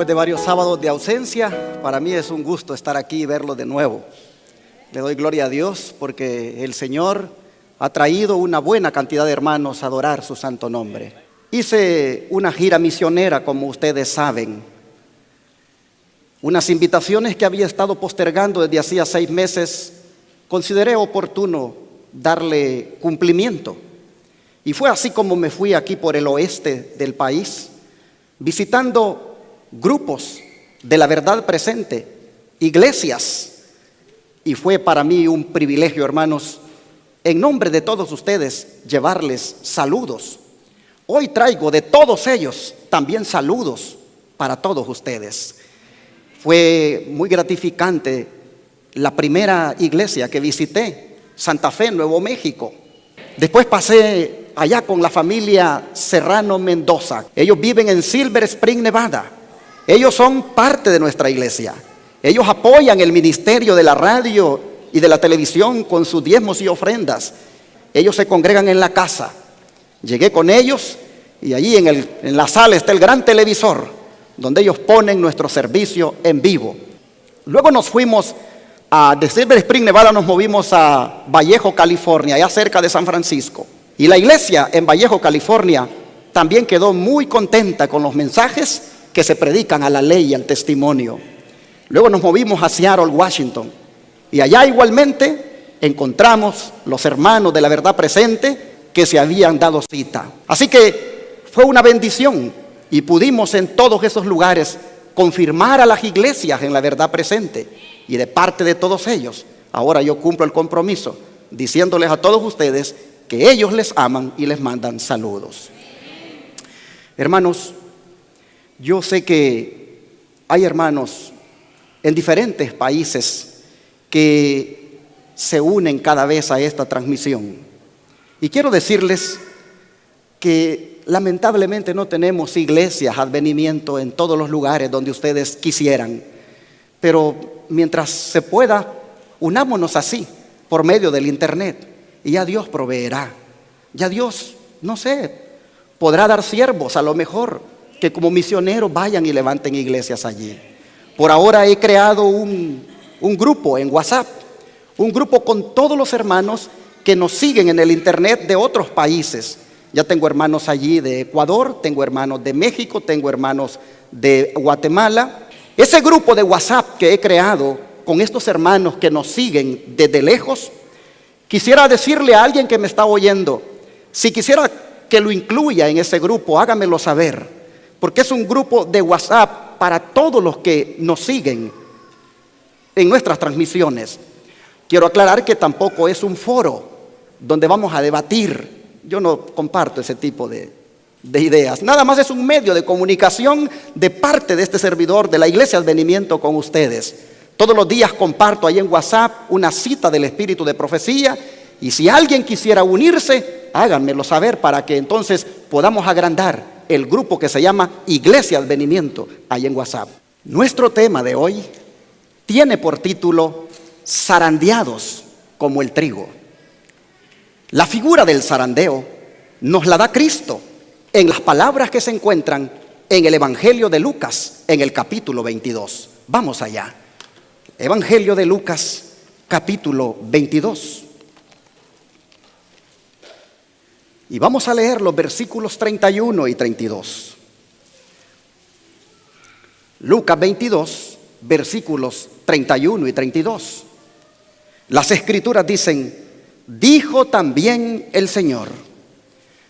Después de varios sábados de ausencia, para mí es un gusto estar aquí y verlo de nuevo. Le doy gloria a Dios porque el Señor ha traído una buena cantidad de hermanos a adorar su santo nombre. Hice una gira misionera, como ustedes saben. Unas invitaciones que había estado postergando desde hacía 6 meses, consideré oportuno darle cumplimiento. Y fue así como me fui aquí por el oeste del país, visitando grupos de la verdad presente, iglesias. Y fue para mí un privilegio, hermanos, en nombre de todos ustedes, llevarles saludos. Hoy traigo de todos ellos también saludos para todos ustedes. Fue muy gratificante la primera iglesia que visité, Santa Fe, Nuevo México. Después pasé allá con la familia Serrano Mendoza. Ellos viven en Silver Spring, Nevada. Ellos son parte de nuestra iglesia. Ellos apoyan el ministerio de la radio y de la televisión con sus diezmos y ofrendas. Ellos se congregan en la casa. Llegué con ellos y allí en la sala está el gran televisor donde ellos ponen nuestro servicio en vivo. Luego nos fuimos de Silver Spring, Nevada, nos movimos a Vallejo, California, allá cerca de San Francisco. Y la iglesia en Vallejo, California, también quedó muy contenta con los mensajes que se predican a la ley y al testimonio. Luego nos movimos a Seattle, Washington. Y allá igualmente encontramos los hermanos de la verdad presente que se habían dado cita. Así que fue una bendición y pudimos en todos esos lugares confirmar a las iglesias en la verdad presente. Y de parte de todos ellos, ahora yo cumplo el compromiso diciéndoles a todos ustedes que ellos les aman y les mandan saludos. Hermanos, yo sé que hay hermanos en diferentes países que se unen cada vez a esta transmisión. Y quiero decirles que lamentablemente no tenemos iglesias, advenimiento en todos los lugares donde ustedes quisieran. Pero mientras se pueda, unámonos así, por medio del internet. Y ya Dios proveerá. Ya Dios, no sé, podrá dar siervos a lo mejor que como misioneros vayan y levanten iglesias allí. Por ahora he creado un grupo en WhatsApp, un grupo con todos los hermanos que nos siguen en el internet de otros países. Ya tengo hermanos allí de Ecuador, tengo hermanos de México, tengo hermanos de Guatemala. Ese grupo de WhatsApp que he creado con estos hermanos que nos siguen desde lejos, quisiera decirle a alguien que me está oyendo, si quisiera que lo incluya en ese grupo, hágamelo saber, porque es un grupo de WhatsApp para todos los que nos siguen en nuestras transmisiones. Quiero aclarar que tampoco es un foro donde vamos a debatir. Yo no comparto ese tipo de ideas. Nada más es un medio de comunicación de parte de este servidor de la Iglesia Advenimiento con ustedes. Todos los días comparto ahí en WhatsApp una cita del Espíritu de Profecía, y si alguien quisiera unirse, háganmelo saber para que entonces podamos agrandar el grupo que se llama Iglesia Advenimiento ahí en WhatsApp. Nuestro tema de hoy tiene por título Zarandeados como el trigo. La figura del zarandeo nos la da Cristo en las palabras que se encuentran en el Evangelio de Lucas, en el capítulo 22. Vamos allá. Evangelio de Lucas, capítulo 22. Y vamos a leer los versículos 31 y 32. Lucas 22, versículos 31 y 32. Las escrituras dicen: dijo también el Señor: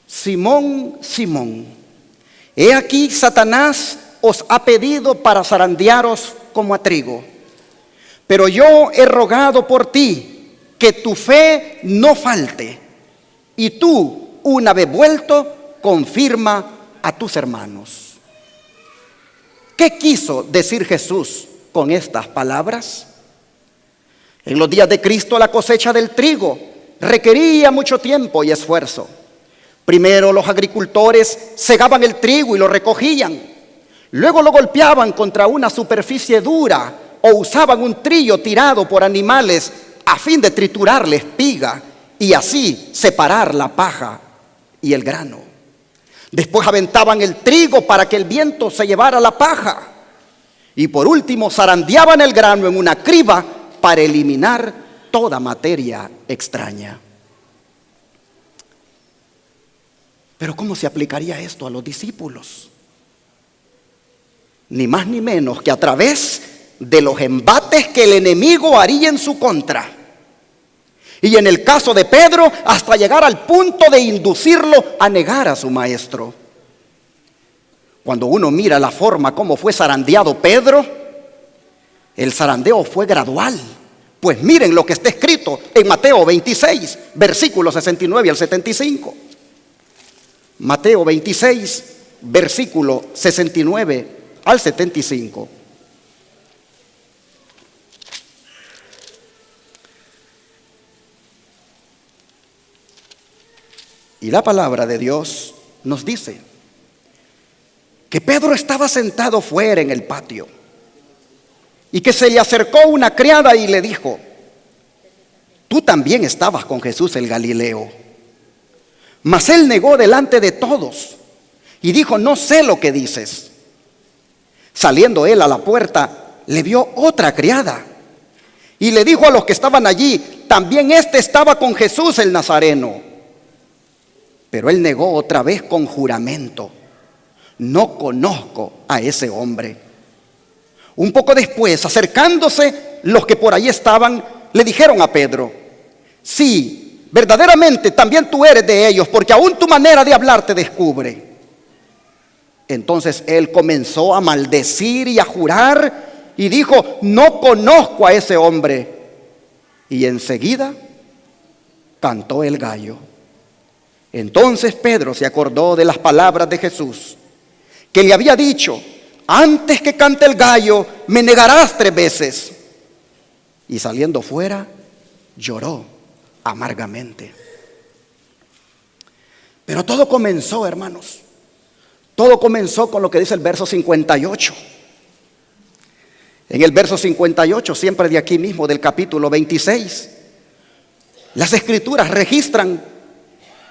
Simón, Simón, he aquí Satanás os ha pedido para zarandearos como a trigo. Pero yo he rogado por ti que tu fe no falte, y tú, una vez vuelto, confirma a tus hermanos. ¿Qué quiso decir Jesús con estas palabras? En los días de Cristo la cosecha del trigo requería mucho tiempo y esfuerzo. Primero los agricultores segaban el trigo y lo recogían. Luego lo golpeaban contra una superficie dura o usaban un trillo tirado por animales a fin de triturar la espiga y así separar la paja y el grano. Después aventaban el trigo para que el viento se llevara la paja. Y por último, zarandeaban el grano en una criba para eliminar toda materia extraña. Pero ¿cómo se aplicaría esto a los discípulos? Ni más ni menos que a través de los embates que el enemigo haría en su contra. Y en el caso de Pedro, hasta llegar al punto de inducirlo a negar a su maestro. Cuando uno mira la forma como fue zarandeado Pedro, el zarandeo fue gradual. Pues miren lo que está escrito en Mateo 26, versículos 69 al 75. Mateo 26, versículo 69 al 75. Y la palabra de Dios nos dice que Pedro estaba sentado fuera en el patio y que se le acercó una criada y le dijo: tú también estabas con Jesús el Galileo. Mas él negó delante de todos y dijo: no sé lo que dices. Saliendo él a la puerta, le vio otra criada y le dijo a los que estaban allí: también éste estaba con Jesús el Nazareno. Pero él negó otra vez con juramento: no conozco a ese hombre. Un poco después, acercándose los que por allí estaban, le dijeron a Pedro: sí, verdaderamente también tú eres de ellos, porque aún tu manera de hablar te descubre. Entonces él comenzó a maldecir y a jurar y dijo: no conozco a ese hombre. Y enseguida cantó el gallo. Entonces Pedro se acordó de las palabras de Jesús, que le había dicho: antes que cante el gallo, me negarás 3 veces. Y saliendo fuera, lloró amargamente. Pero todo comenzó, hermanos, todo comenzó con lo que dice el verso 58. En el verso 58, siempre de aquí mismo, del capítulo 26, las escrituras registran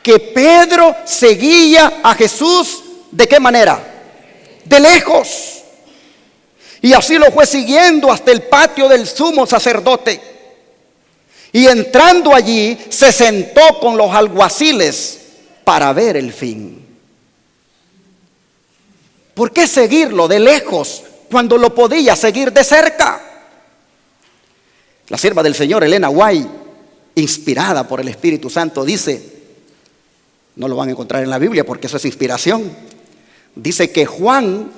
que Pedro seguía a Jesús, ¿de qué manera? De lejos. Y así lo fue siguiendo hasta el patio del sumo sacerdote. Y entrando allí, se sentó con los alguaciles para ver el fin. ¿Por qué seguirlo de lejos cuando lo podía seguir de cerca? La sierva del Señor, Elena White, inspirada por el Espíritu Santo, dice, no lo van a encontrar en la Biblia porque eso es inspiración, dice que Juan,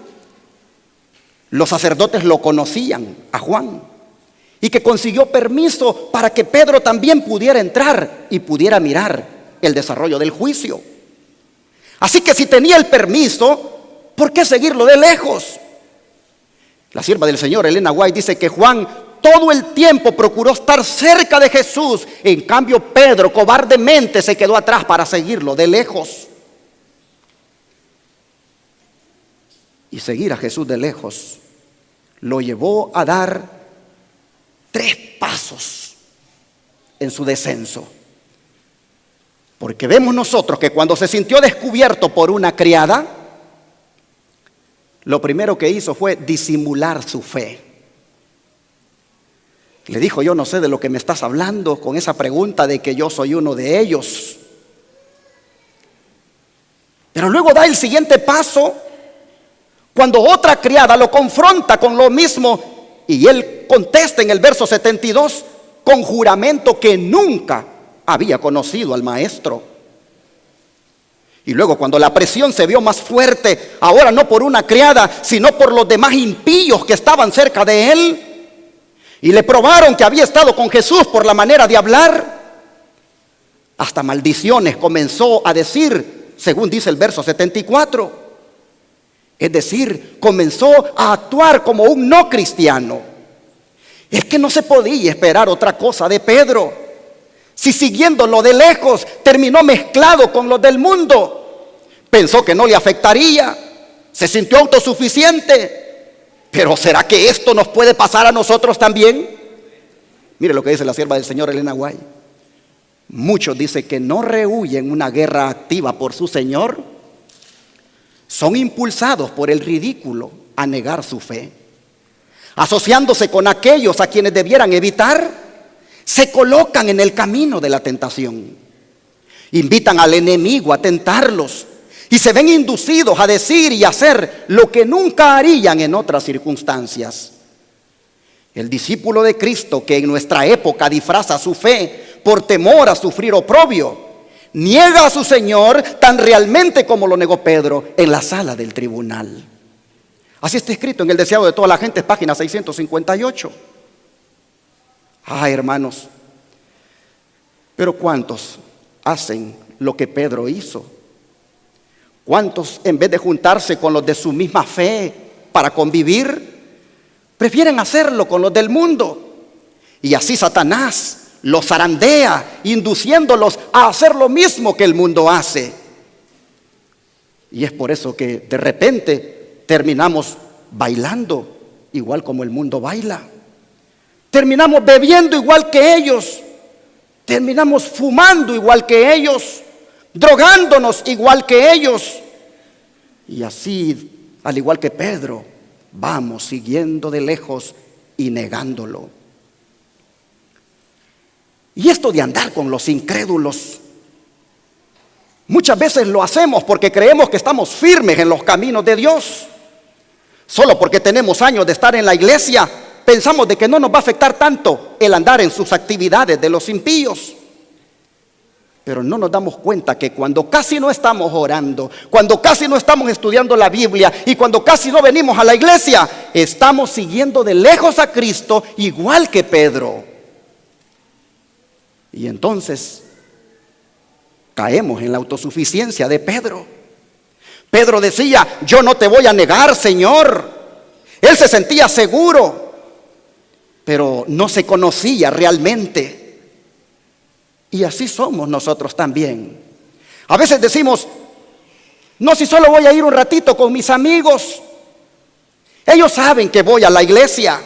los sacerdotes lo conocían a Juan, y que consiguió permiso para que Pedro también pudiera entrar y pudiera mirar el desarrollo del juicio. Así que si tenía el permiso, ¿por qué seguirlo de lejos? La sierva del Señor, Elena White, dice que Juan todo el tiempo procuró estar cerca de Jesús. En cambio, Pedro cobardemente se quedó atrás para seguirlo de lejos. Y seguir a Jesús de lejos lo llevó a dar 3 pasos en su descenso. Porque vemos nosotros que cuando se sintió descubierto por una criada, lo primero que hizo fue disimular su fe. Le dijo: yo no sé de lo que me estás hablando con esa pregunta de que yo soy uno de ellos. Pero luego da el siguiente paso cuando otra criada lo confronta con lo mismo y él contesta en el verso 72 con juramento que nunca había conocido al maestro. Y luego cuando la presión se vio más fuerte, ahora no por una criada, sino por los demás impíos que estaban cerca de él, y le probaron que había estado con Jesús por la manera de hablar, hasta maldiciones comenzó a decir, según dice el verso 74. Es decir, comenzó a actuar como un no cristiano. Es que no se podía esperar otra cosa de Pedro. Si siguiéndolo de lejos terminó mezclado con los del mundo, pensó que no le afectaría, se sintió autosuficiente. Pero ¿será que esto nos puede pasar a nosotros también? Mire lo que dice la sierva del Señor, Elena White. Muchos dicen que no rehuyen una guerra activa por su Señor, son impulsados por el ridículo a negar su fe. asociándose con aquellos a quienes debieran evitar, se colocan en el camino de la tentación. Invitan al enemigo a tentarlos y se ven inducidos a decir y hacer lo que nunca harían en otras circunstancias. El discípulo de Cristo que en nuestra época disfraza su fe por temor a sufrir oprobio, niega a su Señor tan realmente como lo negó Pedro en la sala del tribunal. Así está escrito en El deseado de toda la gente, página 658. Hermanos, pero ¿cuántos hacen lo que Pedro hizo? ¿Cuántos, en vez de juntarse con los de su misma fe para convivir, prefieren hacerlo con los del mundo? Y así Satanás los zarandea, induciéndolos a hacer lo mismo que el mundo hace. Y es por eso que de repente terminamos bailando igual como el mundo baila. Terminamos bebiendo igual que ellos. Terminamos fumando igual que ellos, drogándonos igual que ellos. Y así, al igual que Pedro, vamos siguiendo de lejos y negándolo. Y esto de andar con los incrédulos, muchas veces lo hacemos porque creemos que estamos firmes en los caminos de Dios. Solo porque tenemos años de estar en la iglesia, pensamos de que no nos va a afectar tanto el andar en sus actividades de los impíos. Pero no nos damos cuenta que cuando casi no estamos orando, cuando casi no estamos estudiando la Biblia y cuando casi no venimos a la iglesia, estamos siguiendo de lejos a Cristo igual que Pedro. Y entonces caemos en la autosuficiencia de Pedro. Pedro decía: yo no te voy a negar, Señor. Él se sentía seguro, pero no se conocía realmente. Y así somos nosotros también. A veces decimos: no, si solo voy a ir un ratito con mis amigos. Ellos saben que voy a la iglesia.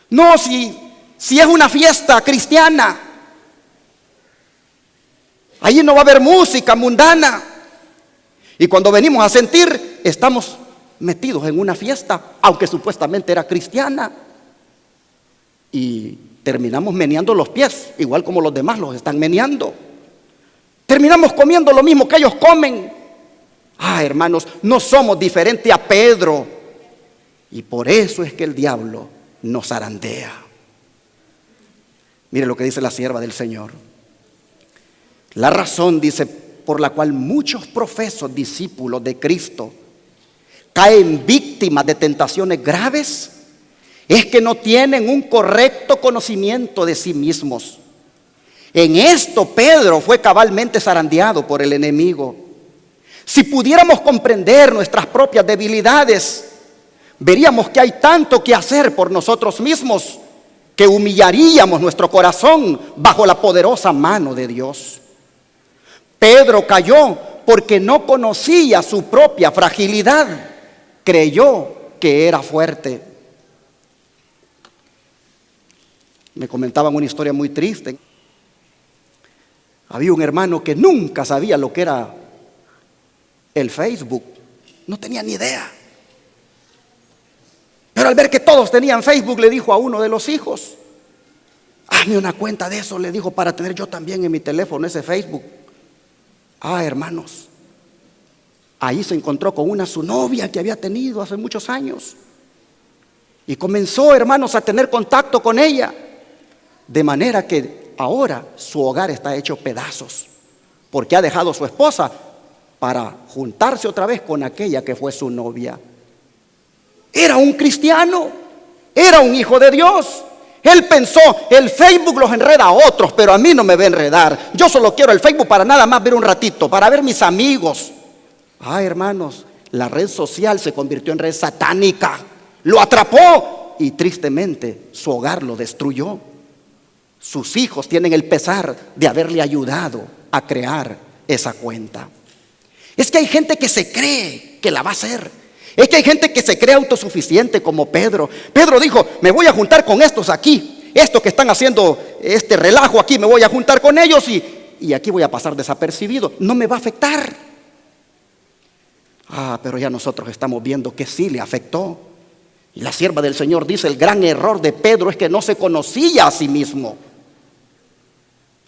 No, si es una fiesta cristiana, allí no va a haber música mundana. Y cuando venimos a sentir, estamos metidos en una fiesta, aunque supuestamente era cristiana. Y terminamos meneando los pies, igual como los demás los están meneando. Terminamos comiendo lo mismo que ellos comen. Hermanos, no somos diferentes a Pedro. Y por eso es que el diablo nos zarandea. Mire lo que dice la sierva del Señor. La razón, dice, por la cual muchos profesos discípulos de Cristo caen víctimas de tentaciones graves es que no tienen un correcto conocimiento de sí mismos. En esto Pedro fue cabalmente zarandeado por el enemigo. Si pudiéramos comprender nuestras propias debilidades, veríamos que hay tanto que hacer por nosotros mismos que humillaríamos nuestro corazón bajo la poderosa mano de Dios. Pedro cayó porque no conocía su propia fragilidad. Creyó que era fuerte. Me comentaban una historia muy triste. Había un hermano que nunca sabía lo que era el Facebook. No tenía ni idea. Pero al ver que todos tenían Facebook, le dijo a uno de los hijos: hazme una cuenta de eso, le dijo, para tener yo también en mi teléfono ese Facebook. Hermanos, ahí se encontró con su novia que había tenido hace muchos años. Y comenzó, hermanos, a tener contacto con ella. De manera que ahora su hogar está hecho pedazos, porque ha dejado a su esposa para juntarse otra vez con aquella que fue su novia. Era un cristiano, era un hijo de Dios. Él pensó: el Facebook los enreda a otros, pero a mí no me va a enredar. Yo solo quiero el Facebook para nada más ver un ratito, para ver mis amigos. Hermanos, la red social se convirtió en red satánica. Lo atrapó y tristemente su hogar lo destruyó. Sus hijos tienen el pesar de haberle ayudado a crear esa cuenta. Es que hay gente que se cree que la va a hacer. Es que hay gente que se cree autosuficiente como Pedro. Pedro dijo: me voy a juntar con estos aquí. Estos que están haciendo este relajo aquí, me voy a juntar con ellos y aquí voy a pasar desapercibido. No me va a afectar. Pero ya nosotros estamos viendo que sí le afectó. Y la sierva del Señor dice, el gran error de Pedro es que no se conocía a sí mismo.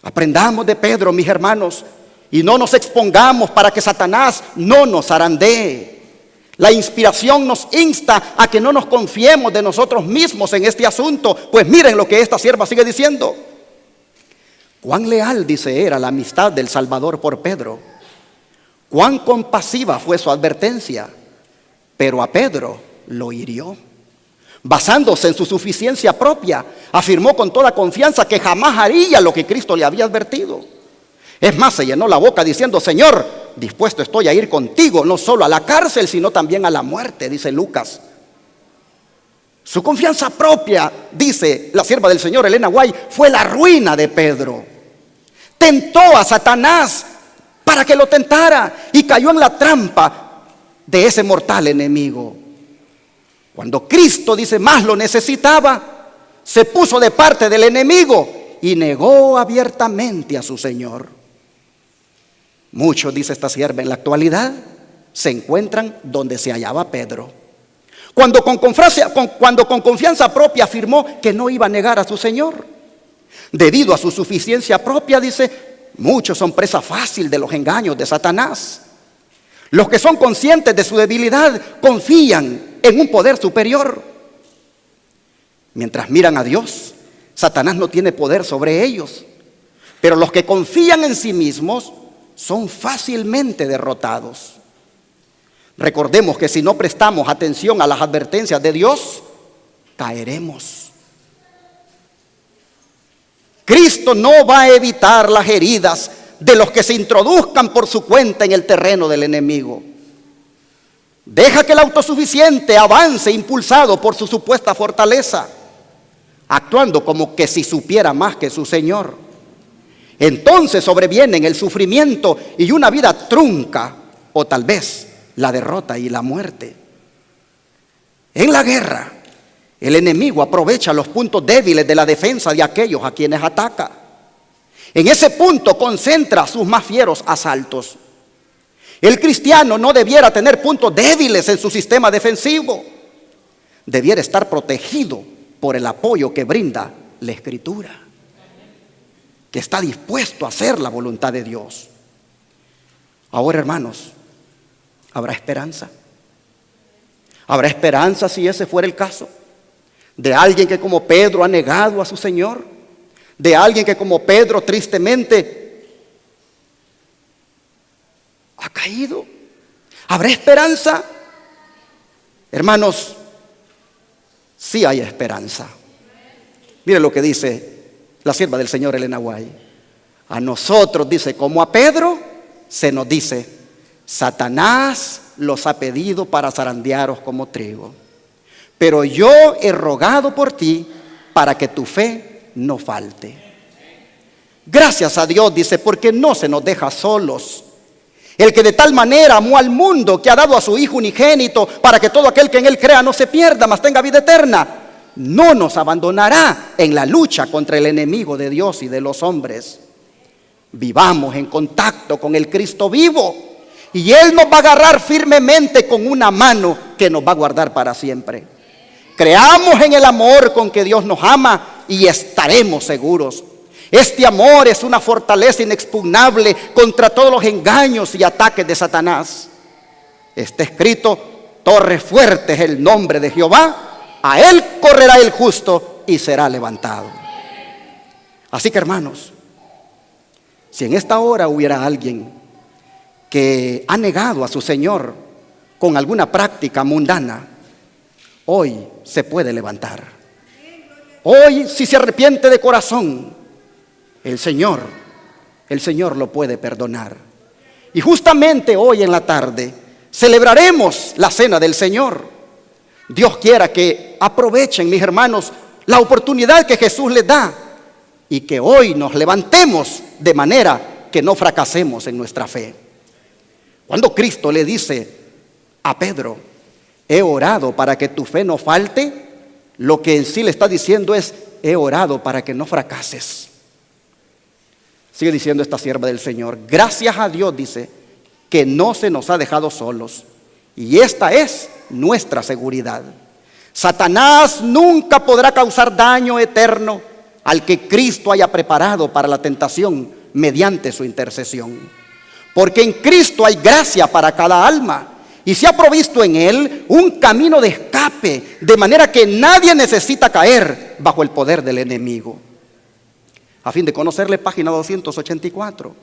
Aprendamos de Pedro, mis hermanos, y no nos expongamos para que Satanás no nos zarandee. La inspiración nos insta a que no nos confiemos de nosotros mismos en este asunto. Pues miren lo que esta sierva sigue diciendo. Cuán leal, dice, era la amistad del Salvador por Pedro. Cuán compasiva fue su advertencia. Pero a Pedro lo hirió. Basándose en su suficiencia propia, afirmó con toda confianza que jamás haría lo que Cristo le había advertido. Es más, se llenó la boca diciendo, Señor, dispuesto estoy a ir contigo, no solo a la cárcel, sino también a la muerte, dice Lucas. Su confianza propia, dice la sierva del Señor, Elena White, fue la ruina de Pedro. Tentó a Satanás para que lo tentara y cayó en la trampa de ese mortal enemigo. Cuando Cristo, dice, más lo necesitaba, se puso de parte del enemigo y negó abiertamente a su Señor. Muchos, dice esta sierva, en la actualidad se encuentran donde se hallaba Pedro. Cuando con confianza propia afirmó que no iba a negar a su Señor. Debido a su suficiencia propia, dice, muchos son presa fácil de los engaños de Satanás. Los que son conscientes de su debilidad confían en un poder superior. Mientras miran a Dios, Satanás no tiene poder sobre ellos. Pero los que confían en sí mismos son fácilmente derrotados. Recordemos que si no prestamos atención a las advertencias de Dios, caeremos. Cristo no va a evitar las heridas de los que se introduzcan por su cuenta en el terreno del enemigo. Deja que el autosuficiente avance impulsado por su supuesta fortaleza, actuando como que si supiera más que su Señor. Entonces sobrevienen el sufrimiento y una vida trunca, o tal vez la derrota y la muerte. En la guerra, el enemigo aprovecha los puntos débiles de la defensa de aquellos a quienes ataca. En ese punto concentra sus más fieros asaltos. El cristiano no debiera tener puntos débiles en su sistema defensivo. Debiera estar protegido por el apoyo que brinda la Escritura, que está dispuesto a hacer la voluntad de Dios. Ahora, hermanos, ¿habrá esperanza? ¿Habrá esperanza si ese fuera el caso? De alguien que como Pedro ha negado a su Señor, de alguien que como Pedro tristemente ha caído. ¿Habrá esperanza? Hermanos, sí hay esperanza. Mire lo que dice la sierva del Señor, Elena White. A nosotros, dice, como a Pedro, se nos dice, Satanás los ha pedido para zarandearos como trigo. Pero yo he rogado por ti para que tu fe no falte. Gracias a Dios, dice, porque no se nos deja solos. El que de tal manera amó al mundo, que ha dado a su Hijo unigénito, para que todo aquel que en él crea no se pierda, mas tenga vida eterna, no nos abandonará en la lucha contra el enemigo de Dios y de los hombres. Vivamos en contacto con el Cristo vivo, y Él nos va a agarrar firmemente con una mano que nos va a guardar para siempre. Creamos en el amor con que Dios nos ama y estaremos seguros. Este amor es una fortaleza inexpugnable contra todos los engaños y ataques de Satanás. Está escrito, torre fuerte es el nombre de Jehová, a él correrá el justo y será levantado. Así que, hermanos, si en esta hora hubiera alguien que ha negado a su Señor con alguna práctica mundana, hoy se puede levantar. Hoy, si se arrepiente de corazón, el Señor lo puede perdonar. Y justamente hoy en la tarde celebraremos la cena del Señor. Dios quiera que aprovechen, mis hermanos, la oportunidad que Jesús les da y que hoy nos levantemos de manera que no fracasemos en nuestra fe. Cuando Cristo le dice a Pedro, he orado para que tu fe no falte, lo que en sí le está diciendo es, he orado para que no fracases. Sigue diciendo esta sierva del Señor, gracias a Dios, dice, que no se nos ha dejado solos. Y esta es nuestra seguridad. Satanás nunca podrá causar daño eterno al que Cristo haya preparado para la tentación mediante su intercesión. Porque en Cristo hay gracia para cada alma y se ha provisto en Él un camino de escape, de manera que nadie necesita caer bajo el poder del enemigo. A fin de conocerle, página 284.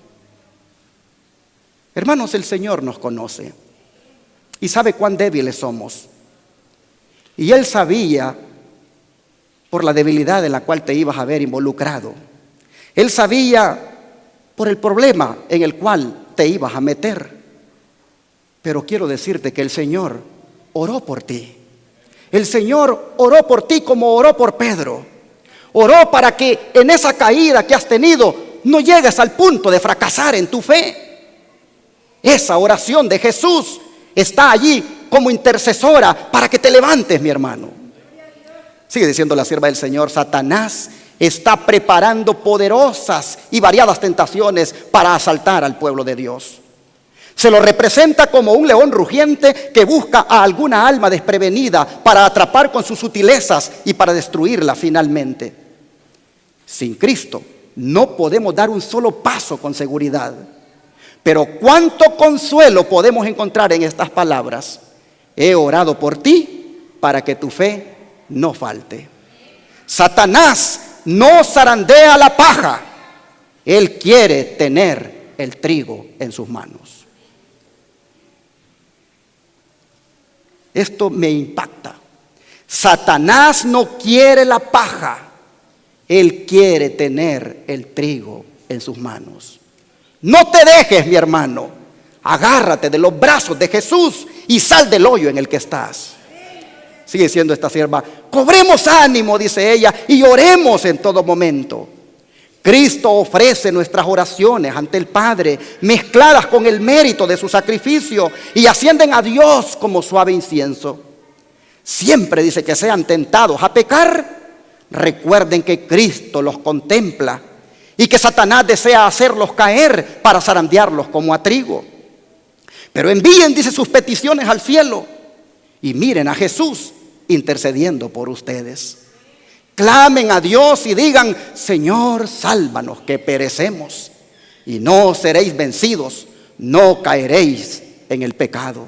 Hermanos, el Señor nos conoce y sabe cuán débiles somos. Y Él sabía por la debilidad en la cual te ibas a ver involucrado. Él sabía por el problema en el cual te ibas a meter. Pero quiero decirte que el Señor oró por ti. El Señor oró por ti como oró por Pedro. Oró para que en esa caída que has tenido no llegues al punto de fracasar en tu fe. Esa oración de Jesús está allí como intercesora para que te levantes, mi hermano. Sigue diciendo la sierva del Señor: Satanás está preparando poderosas y variadas tentaciones para asaltar al pueblo de Dios. Se lo representa como un león rugiente que busca a alguna alma desprevenida para atrapar con sus sutilezas y para destruirla finalmente. Sin Cristo no podemos dar un solo paso con seguridad. Pero cuánto consuelo podemos encontrar en estas palabras: he orado por ti para que tu fe no falte. Satanás no zarandea la paja, él quiere tener el trigo en sus manos. Esto me impacta. Satanás no quiere la paja, él quiere tener el trigo en sus manos. No te dejes, mi hermano. Agárrate de los brazos de Jesús y sal del hoyo en el que estás. Sigue diciendo esta sierva: cobremos ánimo, dice ella, y oremos en todo momento. Cristo ofrece nuestras oraciones ante el Padre, mezcladas con el mérito de su sacrificio, y ascienden a Dios como suave incienso. Siempre dice que sean tentados a pecar, recuerden que Cristo los contempla y que Satanás desea hacerlos caer para zarandearlos como a trigo. Pero envíen, dice, sus peticiones al cielo y miren a Jesús intercediendo por ustedes. Clamen a Dios y digan: Señor, sálvanos que perecemos. Y no seréis vencidos, no caeréis en el pecado.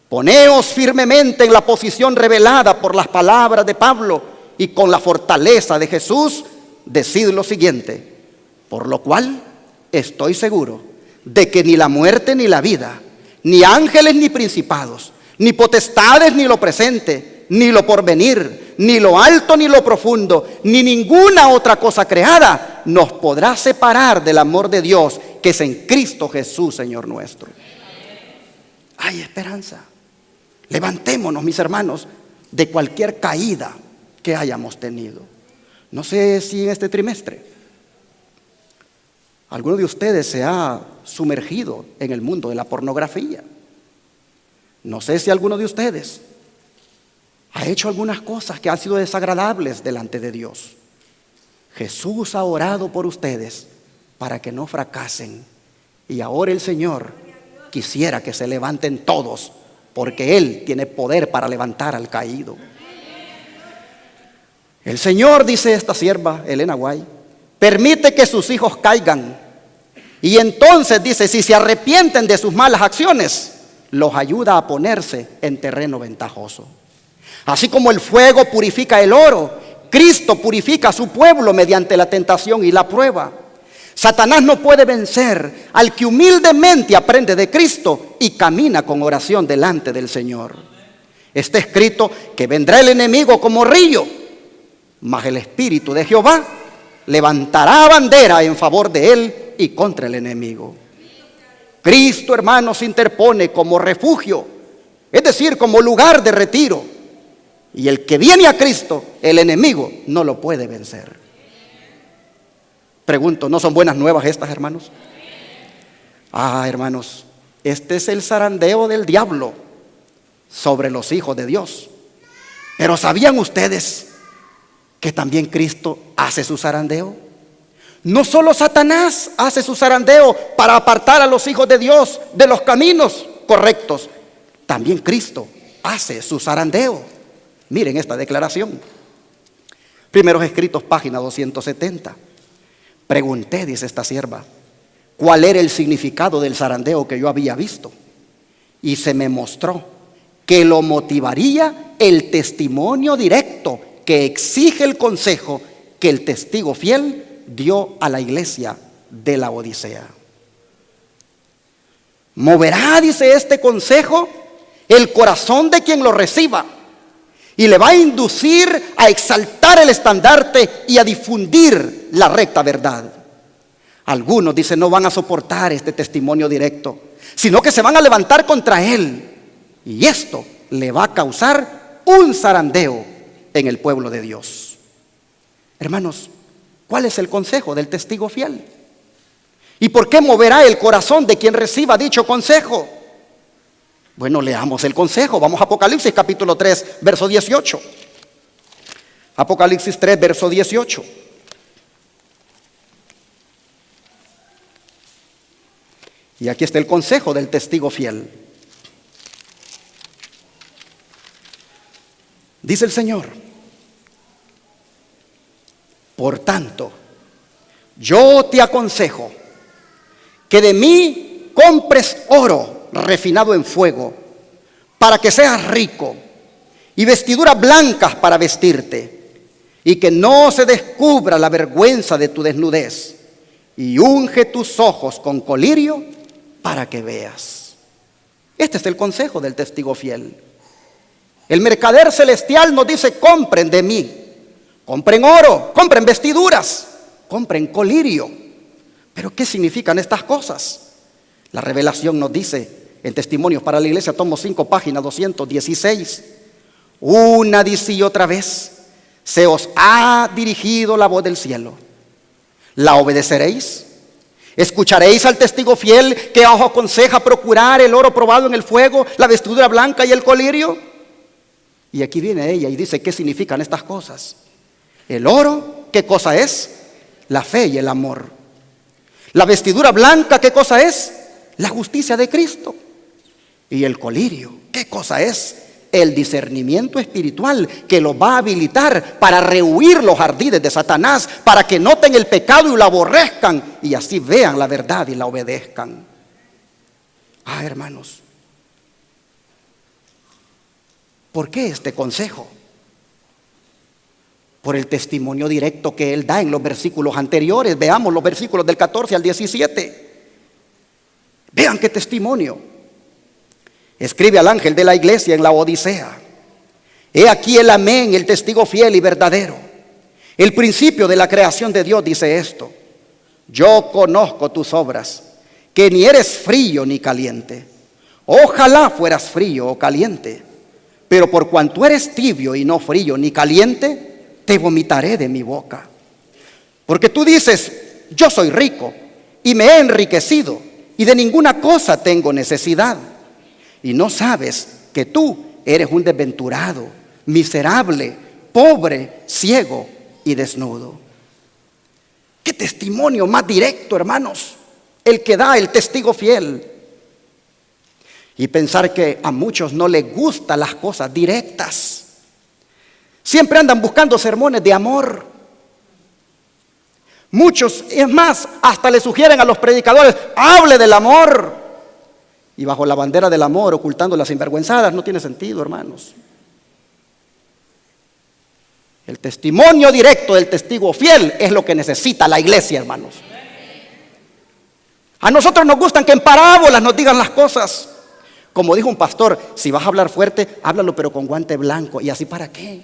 Poneos firmemente en la posición revelada por las palabras de Pablo y con la fortaleza de Jesús, decid lo siguiente: por lo cual estoy seguro de que ni la muerte ni la vida, ni ángeles ni principados, ni potestades ni lo presente, ni lo porvenir, ni lo alto ni lo profundo, ni ninguna otra cosa creada nos podrá separar del amor de Dios que es en Cristo Jesús, Señor nuestro. Hay esperanza. Levantémonos, mis hermanos, de cualquier caída que hayamos tenido. No sé si en este trimestre alguno de ustedes se ha sumergido en el mundo de la pornografía. No sé si alguno de ustedes ha hecho algunas cosas que han sido desagradables delante de Dios. Jesús ha orado por ustedes para que no fracasen. Y ahora el Señor quisiera que se levanten todos, porque Él tiene poder para levantar al caído. El Señor, dice esta sierva Elena White, permite que sus hijos caigan. Y entonces dice: si se arrepienten de sus malas acciones, los ayuda a ponerse en terreno ventajoso. Así como el fuego purifica el oro, Cristo purifica a su pueblo mediante la tentación y la prueba. Satanás no puede vencer al que humildemente aprende de Cristo y camina con oración delante del Señor. Está escrito que vendrá el enemigo como río, mas el Espíritu de Jehová levantará bandera en favor de él y contra el enemigo. Cristo, hermanos, se interpone como refugio, es decir, como lugar de retiro. Y el que viene a Cristo, el enemigo no lo puede vencer. Pregunto, ¿no son buenas nuevas estas, hermanos? Hermanos, este es el zarandeo del diablo sobre los hijos de Dios. Pero ¿sabían ustedes que también Cristo hace su zarandeo? No solo Satanás hace su zarandeo para apartar a los hijos de Dios de los caminos correctos, también Cristo hace su zarandeo. Miren esta declaración. Primeros Escritos, página 270. Pregunté, dice esta sierva, cuál era el significado del zarandeo que yo había visto. Y se me mostró que lo motivaría el testimonio directo que exige el consejo que el testigo fiel dio a la iglesia de la Odisea. Moverá, dice este consejo, el corazón de quien lo reciba y le va a inducir a exaltar el estandarte y a difundir la recta verdad. Algunos, dice, no van a soportar este testimonio directo, sino que se van a levantar contra él. Y esto le va a causar un zarandeo en el pueblo de Dios. Hermanos, ¿cuál es el consejo del testigo fiel? ¿Y por qué moverá el corazón de quien reciba dicho consejo? Bueno, leamos el consejo. Vamos a Apocalipsis capítulo 3, verso 18. Apocalipsis 3, verso 18. Y aquí está el consejo del testigo fiel. Dice el Señor: por tanto, yo te aconsejo que de mí compres oro refinado en fuego, para que seas rico, y vestiduras blancas para vestirte, y que no se descubra la vergüenza de tu desnudez, y unge tus ojos con colirio para que veas. Este es el consejo del testigo fiel. El mercader celestial nos dice: compren de mí, compren oro, compren vestiduras, compren colirio. Pero ¿qué significan estas cosas? La revelación nos dice en Testimonios para la Iglesia, tomo 5, página 216. Una, dice, y otra vez se os ha dirigido la voz del cielo. ¿La obedeceréis? ¿Escucharéis al testigo fiel que os aconseja procurar el oro probado en el fuego, la vestidura blanca y el colirio? Y aquí viene ella y dice: ¿qué significan estas cosas? El oro, ¿qué cosa es? La fe y el amor. La vestidura blanca, ¿qué cosa es? La justicia de Cristo. Y el colirio, ¿qué cosa es? El discernimiento espiritual que los va a habilitar para rehuir los ardides de Satanás, para que noten el pecado y lo aborrezcan y así vean la verdad y la obedezcan. Hermanos, ¿por qué este consejo? Por el testimonio directo que él da en los versículos anteriores. Veamos los versículos del 14 al 17. Vean qué testimonio. Escribe al ángel de la iglesia en la Odisea: he aquí el amén, el testigo fiel y verdadero, el principio de la creación de Dios, dice esto: yo conozco tus obras, que ni eres frío ni caliente. Ojalá fueras frío o caliente, pero por cuanto eres tibio y no frío ni caliente, te vomitaré de mi boca. Porque tú dices: yo soy rico y me he enriquecido y de ninguna cosa tengo necesidad. Y no sabes que tú eres un desventurado, miserable, pobre, ciego y desnudo. Qué testimonio más directo, hermanos, el que da el testigo fiel. Y pensar que a muchos no les gustan las cosas directas. Siempre andan buscando sermones de amor. Muchos, es más, hasta le sugieren a los predicadores: hable del amor. Y bajo la bandera del amor, ocultando las sinvergüenzadas. No tiene sentido, hermanos. El testimonio directo del testigo fiel es lo que necesita la iglesia, hermanos. A nosotros nos gustan que en parábolas nos digan las cosas. Como dijo un pastor: si vas a hablar fuerte, háblalo pero con guante blanco. ¿Y así para qué?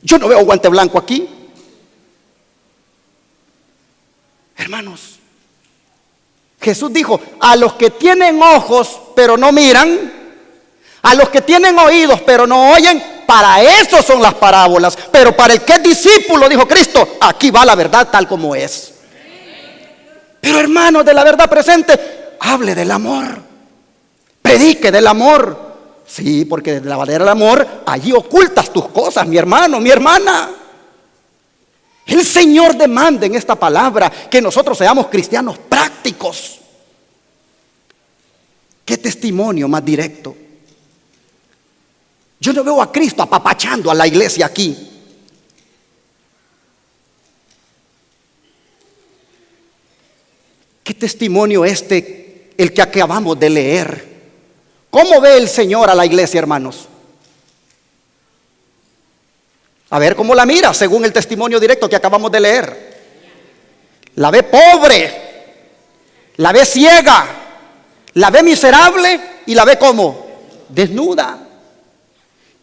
Yo no veo guante blanco aquí. Hermanos, Jesús dijo: a los que tienen ojos pero no miran, a los que tienen oídos pero no oyen, para eso son las parábolas. Pero para el que es discípulo, dijo Cristo, aquí va la verdad tal como es. Pero hermanos, de la verdad presente, hable del amor, predique del amor. Sí, porque desde la bandera del amor, allí ocultas tus cosas, mi hermano, mi hermana. El Señor demanda en esta palabra que nosotros seamos cristianos prácticos. ¿Qué testimonio más directo? Yo no veo a Cristo apapachando a la iglesia aquí. ¿Qué testimonio el que acabamos de leer? ¿Cómo ve el Señor a la iglesia, hermanos? A ver cómo la mira según el testimonio directo que acabamos de leer. La ve pobre, la ve ciega, la ve miserable y la ve como desnuda.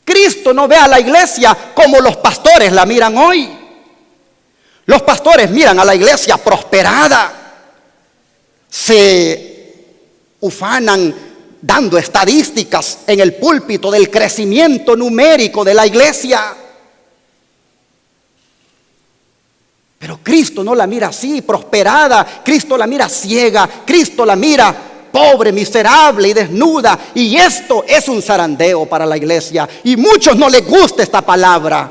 Cristo no ve a la iglesia como los pastores la miran hoy. Los pastores miran a la iglesia prosperada, se ufanan dando estadísticas en el púlpito del crecimiento numérico de la iglesia. Pero Cristo no la mira así, prosperada. Cristo la mira ciega. Cristo la mira pobre, miserable y desnuda. Y esto es un zarandeo para la iglesia. Y muchos no les gusta esta palabra.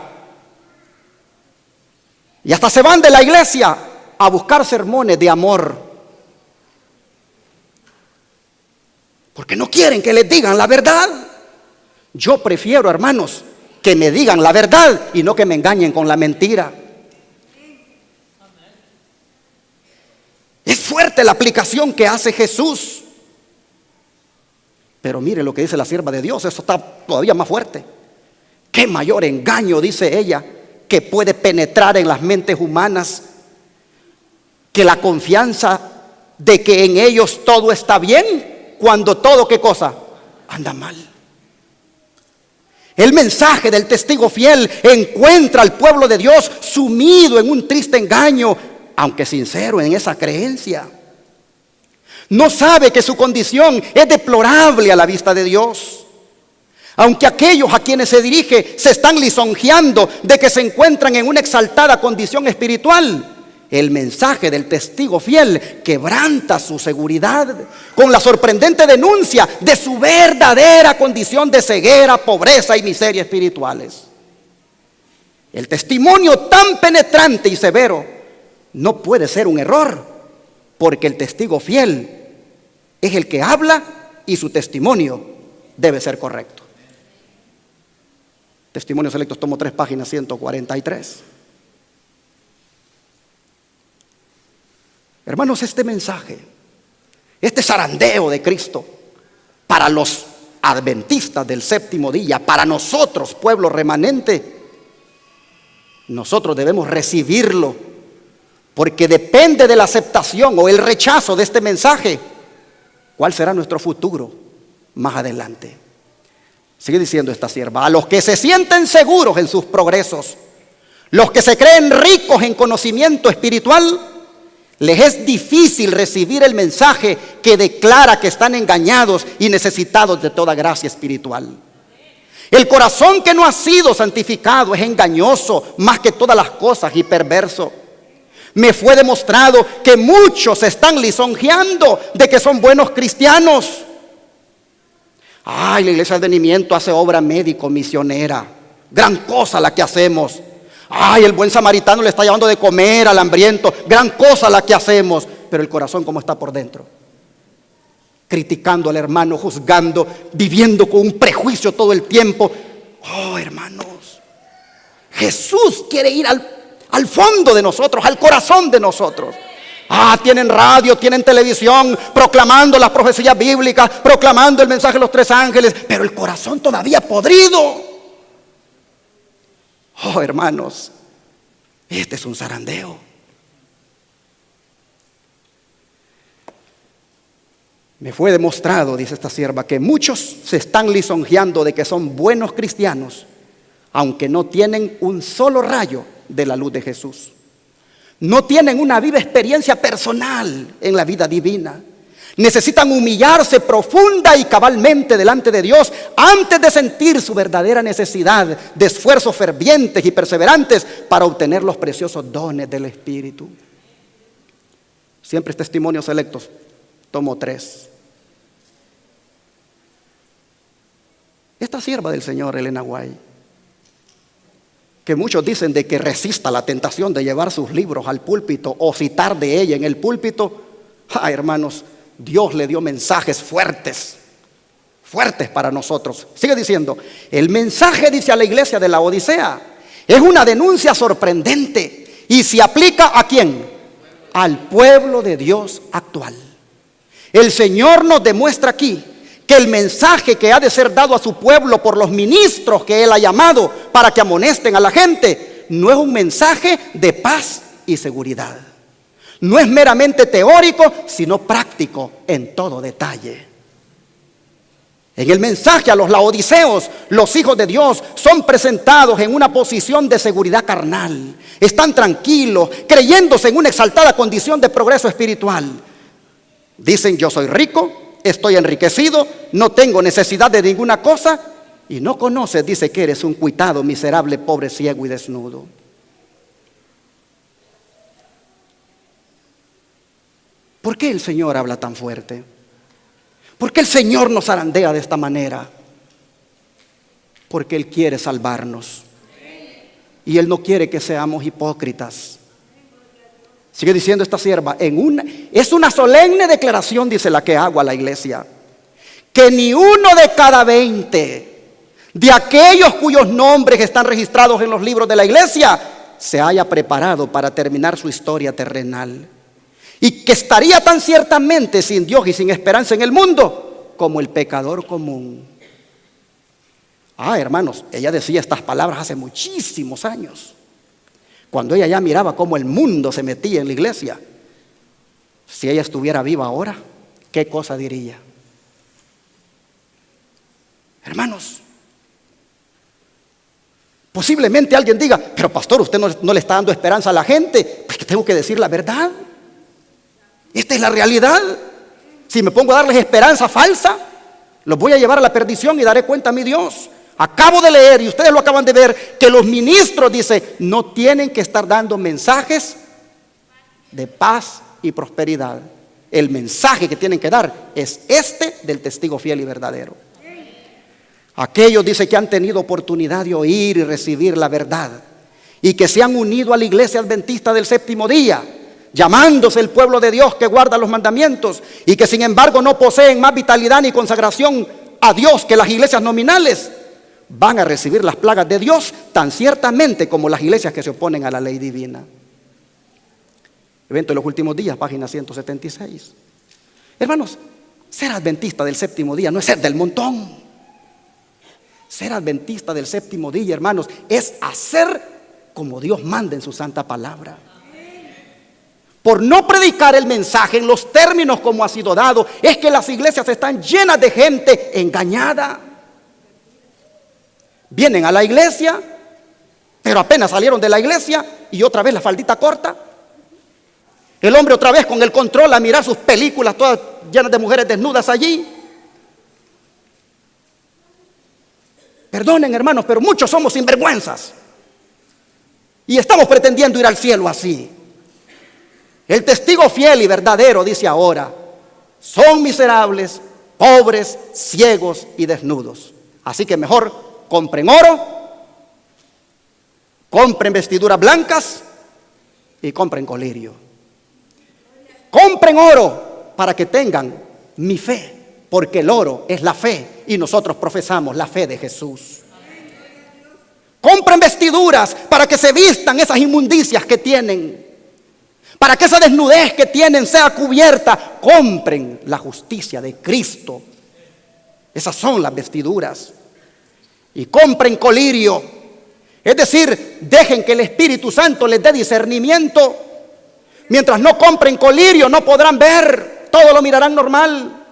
Y hasta se van de la iglesia a buscar sermones de amor. Porque no quieren que les digan la verdad. Yo prefiero, hermanos, que me digan la verdad y no que me engañen con la mentira. Es fuerte la aplicación que hace Jesús. Pero mire lo que dice la sierva de Dios, eso está todavía más fuerte. ¿Qué mayor engaño, dice ella, que puede penetrar en las mentes humanas que la confianza de que en ellos todo está bien cuando todo, ¿qué cosa? Anda mal. El mensaje del testigo fiel encuentra al pueblo de Dios sumido en un triste engaño, aunque sincero en esa creencia. No sabe que su condición es deplorable a la vista de Dios. Aunque aquellos a quienes se dirige se están lisonjeando de que se encuentran en una exaltada condición espiritual, el mensaje del testigo fiel quebranta su seguridad con la sorprendente denuncia de su verdadera condición de ceguera, pobreza y miseria espirituales. El testimonio tan penetrante y severo no puede ser un error, porque el testigo fiel es el que habla y su testimonio debe ser correcto. Testimonios Selectos, tomo 3, página 143. Hermanos, este mensaje, este zarandeo de Cristo para los adventistas del séptimo día, para nosotros, pueblo remanente, nosotros debemos recibirlo, porque depende de la aceptación o el rechazo de este mensaje, cuál será nuestro futuro más adelante. Sigue diciendo esta sierva: a los que se sienten seguros en sus progresos, los que se creen ricos en conocimiento espiritual, les es difícil recibir el mensaje que declara que están engañados y necesitados de toda gracia espiritual. El corazón que no ha sido santificado es engañoso más que todas las cosas y perverso. Me fue demostrado que muchos se están lisonjeando de que son buenos cristianos. Ay, la iglesia de Advenimiento hace obra médico misionera, gran cosa la que hacemos. Ay, el buen samaritano le está llevando de comer al hambriento, gran cosa la que hacemos. Pero el corazón, ¿cómo está por dentro? Criticando al hermano, juzgando, viviendo con un prejuicio todo el tiempo. Oh, hermanos, Jesús quiere ir al fondo de nosotros, al corazón de nosotros. Tienen radio, tienen televisión, proclamando las profecías bíblicas, proclamando el mensaje de los 3 ángeles, pero el corazón todavía podrido. Oh, hermanos, este es un zarandeo. Me fue demostrado, dice esta sierva, que muchos se están lisonjeando de que son buenos cristianos, aunque no tienen un solo rayo de la luz de Jesús. No tienen una viva experiencia personal en la vida divina. Necesitan humillarse profunda y cabalmente delante de Dios antes de sentir su verdadera necesidad de esfuerzos fervientes y perseverantes para obtener los preciosos dones del Espíritu. Siempre Testimonios Selectos, tomo 3. Esta sierva del Señor, Elena White, que muchos dicen de que resista la tentación de llevar sus libros al púlpito o citar de ella en el púlpito. Hermanos, Dios le dio mensajes fuertes fuertes para nosotros. Sigue diciendo, el mensaje, dice, a la iglesia de la Odisea es una denuncia sorprendente y se aplica ¿a quién? Al pueblo de Dios actual. El Señor nos demuestra aquí que el mensaje que ha de ser dado a su pueblo por los ministros que Él ha llamado para que amonesten a la gente, no es un mensaje de paz y seguridad. No es meramente teórico, sino práctico en todo detalle. En el mensaje a los laodiceos, los hijos de Dios son presentados en una posición de seguridad carnal. Están tranquilos, creyéndose en una exaltada condición de progreso espiritual. Dicen, yo soy rico, estoy enriquecido, no tengo necesidad de ninguna cosa. Y no conoces, dice, que eres un cuitado, miserable, pobre, ciego y desnudo. ¿Por qué el Señor habla tan fuerte? ¿Por qué el Señor nos zarandea de esta manera? Porque Él quiere salvarnos. Y Él no quiere que seamos hipócritas. Sigue diciendo esta sierva, es una solemne declaración, dice, la que hago a la iglesia, que ni uno de cada 20 de aquellos cuyos nombres están registrados en los libros de la iglesia se haya preparado para terminar su historia terrenal. Y que estaría tan ciertamente sin Dios y sin esperanza en el mundo como el pecador común. Hermanos, ella decía estas palabras hace muchísimos años, cuando ella ya miraba cómo el mundo se metía en la iglesia. Si ella estuviera viva ahora, ¿qué cosa diría? Hermanos, posiblemente alguien diga, pero pastor, usted no le está dando esperanza a la gente. Pues que tengo que decir la verdad. Esta es la realidad. Si me pongo a darles esperanza falsa, los voy a llevar a la perdición y daré cuenta a mi Dios. Acabo de leer, y ustedes lo acaban de ver, que los ministros, dice, no tienen que estar dando mensajes de paz y prosperidad. El mensaje que tienen que dar es este del testigo fiel y verdadero. Aquellos, dice, que han tenido oportunidad de oír y recibir la verdad y que se han unido a la iglesia adventista del séptimo día, llamándose el pueblo de Dios que guarda los mandamientos, y que sin embargo no poseen más vitalidad ni consagración a Dios que las iglesias nominales, van a recibir las plagas de Dios tan ciertamente como las iglesias que se oponen a la ley divina. Evento de los últimos días, página 176. Hermanos, ser adventista del séptimo día no es ser del montón. Ser adventista del séptimo día, hermanos, es hacer como Dios manda en su santa palabra. Por no predicar el mensaje en los términos como ha sido dado, es que las iglesias están llenas de gente engañada. Vienen a la iglesia, pero apenas salieron de la iglesia y otra vez la faldita corta. El hombre otra vez con el control a mirar sus películas todas llenas de mujeres desnudas allí. Perdonen, hermanos, pero muchos somos sinvergüenzas y estamos pretendiendo ir al cielo así. El testigo fiel y verdadero dice ahora, son miserables, pobres, ciegos y desnudos. Así que mejor compren oro, compren vestiduras blancas y compren colirio. Compren oro para que tengan mi fe, porque el oro es la fe y nosotros profesamos la fe de Jesús. Compren vestiduras para que se vistan esas inmundicias que tienen, para que esa desnudez que tienen sea cubierta. Compren la justicia de Cristo. Esas son las vestiduras. Y compren colirio, es decir, dejen que el Espíritu Santo les dé discernimiento. Mientras no compren colirio no podrán ver, todo lo mirarán normal.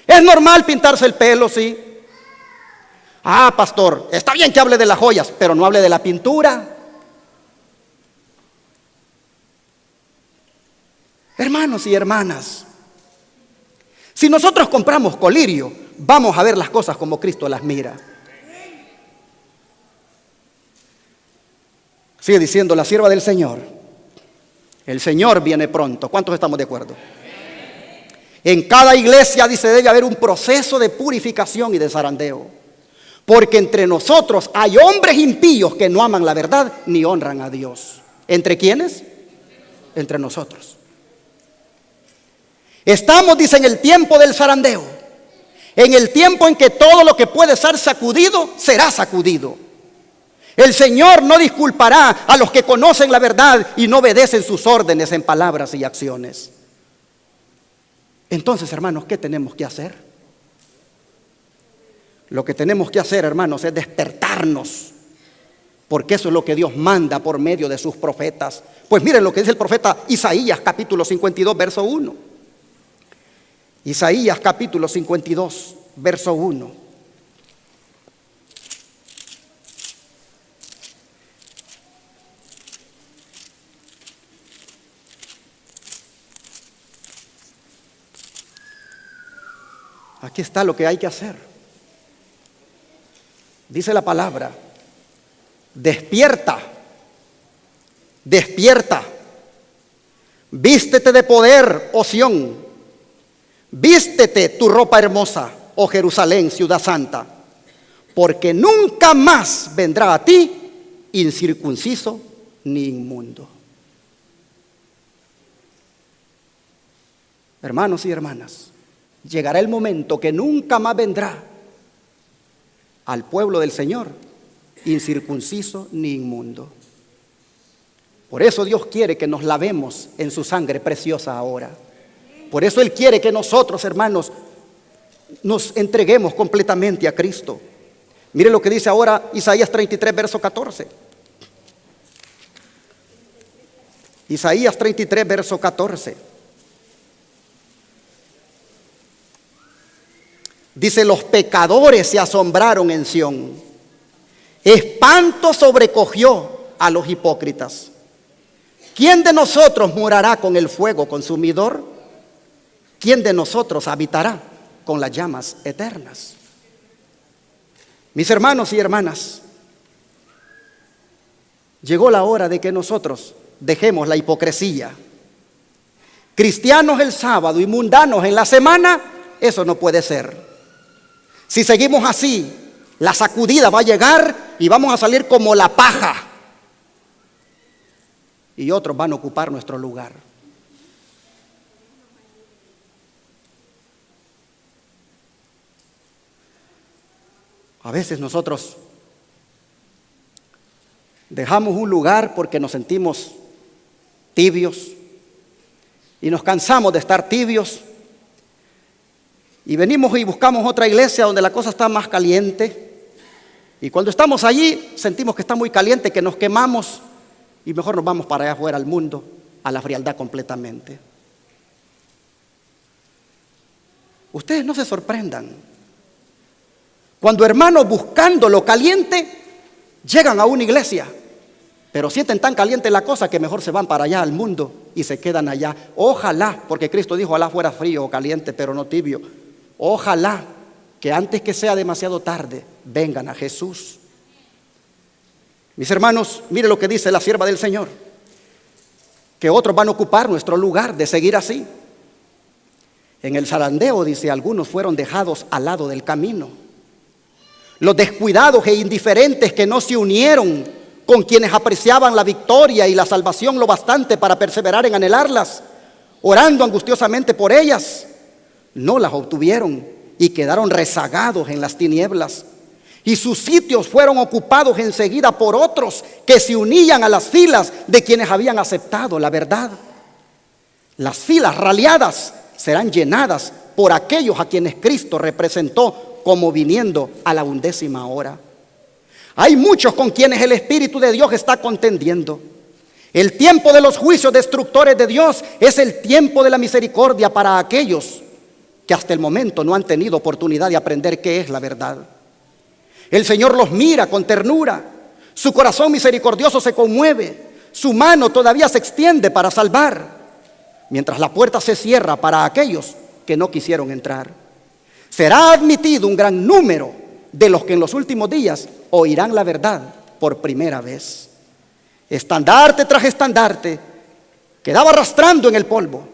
Es normal pintarse el pelo, sí. Pastor, está bien que hable de las joyas, pero no hable de la pintura. Hermanos y hermanas, si nosotros compramos colirio, vamos a ver las cosas como Cristo las mira. Sigue diciendo la sierva del Señor, el Señor viene pronto. ¿Cuántos estamos de acuerdo? En cada iglesia, dice, debe haber un proceso de purificación y de zarandeo, porque entre nosotros hay hombres impíos que no aman la verdad ni honran a Dios. ¿Entre quiénes? Entre nosotros. Estamos, dice, en el tiempo del zarandeo, En el tiempo en que todo lo que puede ser sacudido, será sacudido. El Señor no disculpará a los que conocen la verdad y no obedecen sus órdenes en palabras y acciones. Entonces, hermanos, ¿qué tenemos que hacer? Lo que tenemos que hacer, hermanos, es despertarnos, porque eso es lo que Dios manda por medio de sus profetas. Pues miren lo que dice el profeta Isaías, capítulo 52, verso 1. Isaías, capítulo 52, verso 1. Aquí está lo que hay que hacer. Dice la palabra: despierta, despierta, vístete de poder, oh Sión, vístete tu ropa hermosa, oh Jerusalén, ciudad santa, porque nunca más vendrá a ti incircunciso ni inmundo. Hermanos y hermanas, llegará el momento que nunca más vendrá al pueblo del Señor incircunciso ni inmundo. Por eso Dios quiere que nos lavemos en su sangre preciosa ahora. Por eso Él quiere que nosotros, hermanos, nos entreguemos completamente a Cristo. Mire lo que dice ahora Isaías 33, verso 14. Isaías 33, verso 14. Dice: los pecadores se asombraron en Sión, espanto sobrecogió a los hipócritas. ¿Quién de nosotros morará con el fuego consumidor? ¿Quién de nosotros habitará con las llamas eternas? Mis hermanos y hermanas, llegó la hora de que nosotros dejemos la hipocresía. Cristianos el sábado y mundanos en la semana, eso no puede ser. Si seguimos así, la sacudida va a llegar y vamos a salir como la paja. Y otros van a ocupar nuestro lugar. A veces nosotros dejamos un lugar porque nos sentimos tibios y nos cansamos de estar tibios. Y venimos y buscamos otra iglesia donde la cosa está más caliente. Y cuando estamos allí sentimos que está muy caliente, que nos quemamos y mejor nos vamos para allá afuera al mundo, a la frialdad completamente. Ustedes no se sorprendan cuando hermanos buscando lo caliente llegan a una iglesia, pero sienten tan caliente la cosa que mejor se van para allá al mundo y se quedan allá. Ojalá, porque Cristo dijo: ojalá fuera frío o caliente, pero no tibio. Ojalá que antes que sea demasiado tarde vengan a Jesús. Mis hermanos, mire lo que dice la sierva del Señor, que otros van a ocupar nuestro lugar de seguir así. En el zarandeo, dice, algunos fueron dejados al lado del camino. Los descuidados e indiferentes que no se unieron con quienes apreciaban la victoria y la salvación lo bastante para perseverar en anhelarlas, orando angustiosamente por ellas, no las obtuvieron y quedaron rezagados en las tinieblas. Y sus sitios fueron ocupados enseguida por otros que se unían a las filas de quienes habían aceptado la verdad. Las filas raliadas serán llenadas por aquellos a quienes Cristo representó como viniendo a la 11ª hora. Hay muchos con quienes el Espíritu de Dios está contendiendo. El tiempo de los juicios destructores de Dios es el tiempo de la misericordia para aquellos que hasta el momento no han tenido oportunidad de aprender qué es la verdad. El Señor los mira con ternura, su corazón misericordioso se conmueve, su mano todavía se extiende para salvar, mientras la puerta se cierra para aquellos que no quisieron entrar. Será admitido un gran número de los que en los últimos días oirán la verdad por primera vez. Estandarte tras estandarte quedaba arrastrando en el polvo,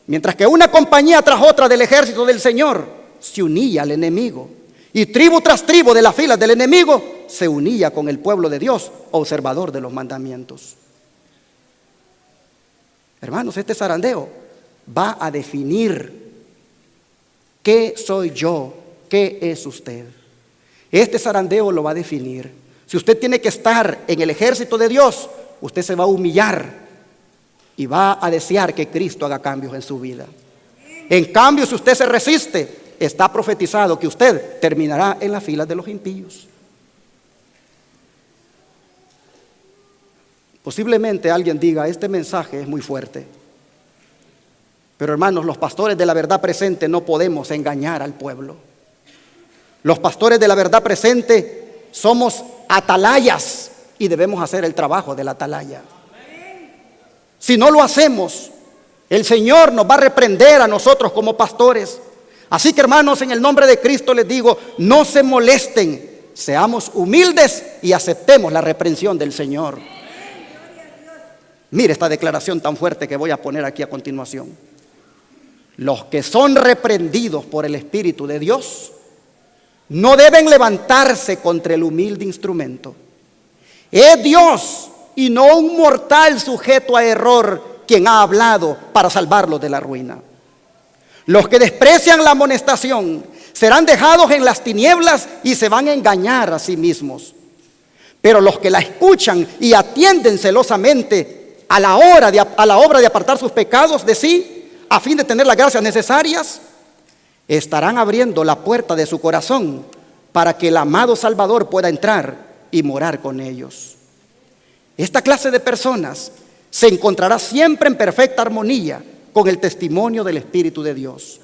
mientras que una compañía tras otra del ejército del Señor se unía al enemigo, y tribu tras tribu de las filas del enemigo se unía con el pueblo de Dios, observador de los mandamientos. Hermanos, este zarandeo va a definir qué soy yo ¿qué es usted? Este zarandeo lo va a definir. Si usted tiene que estar en el ejército de Dios, usted se va a humillar y va a desear que Cristo haga cambios en su vida. En cambio, si usted se resiste, está profetizado que usted terminará en las filas de los impíos. Posiblemente alguien diga, este mensaje es muy fuerte. Pero hermanos, los pastores de la verdad presente no podemos engañar al pueblo. Los pastores de la verdad presente somos atalayas y debemos hacer el trabajo del atalaya. Si no lo hacemos, el Señor nos va a reprender a nosotros como pastores. Así que hermanos, en el nombre de Cristo les digo, no se molesten, seamos humildes y aceptemos la reprensión del Señor. Mire esta declaración tan fuerte que voy a poner aquí a continuación. Los que son reprendidos por el Espíritu de Dios no deben levantarse contra el humilde instrumento. Es Dios y no un mortal sujeto a error quien ha hablado para salvarlos de la ruina. Los que desprecian la amonestación serán dejados en las tinieblas y se van a engañar a sí mismos. Pero los que la escuchan y atienden celosamente a la obra de apartar sus pecados de sí, a fin de tener las gracias necesarias, estarán abriendo la puerta de su corazón para que el amado Salvador pueda entrar y morar con ellos. Esta clase de personas se encontrará siempre en perfecta armonía con el testimonio del Espíritu de Dios.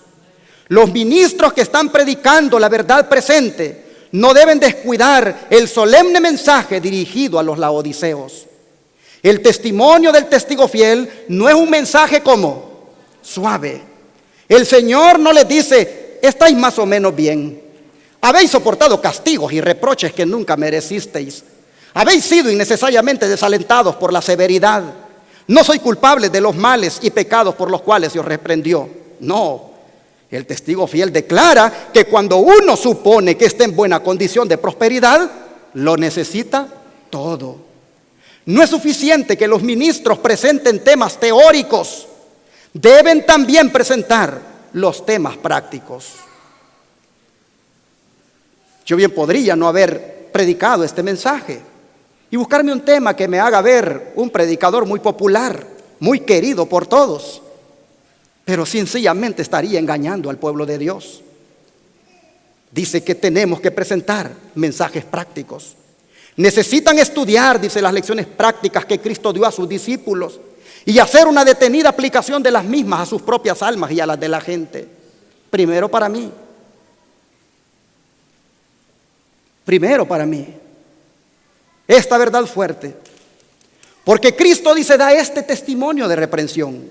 Los ministros que están predicando la verdad presente no deben descuidar el solemne mensaje dirigido a los laodiceos. El testimonio del testigo fiel no es un mensaje como suave. El Señor no les dice, estáis más o menos bien. Habéis soportado castigos y reproches que nunca merecisteis. Habéis sido innecesariamente desalentados por la severidad. No soy culpable de los males y pecados por los cuales se os reprendió. No, el testigo fiel declara que cuando uno supone que está en buena condición de prosperidad, lo necesita todo. No es suficiente que los ministros presenten temas teóricos. Deben también presentar los temas prácticos. Yo bien podría no haber predicado este mensaje y buscarme un tema que me haga ver un predicador muy popular, muy querido por todos, pero sencillamente estaría engañando al pueblo de Dios. Dice que tenemos que presentar mensajes prácticos. Necesitan estudiar, dice, las lecciones prácticas que Cristo dio a sus discípulos y hacer una detenida aplicación de las mismas a sus propias almas y a las de la gente. Primero para mí. Esta verdad fuerte. Porque Cristo dice, da este testimonio de reprensión.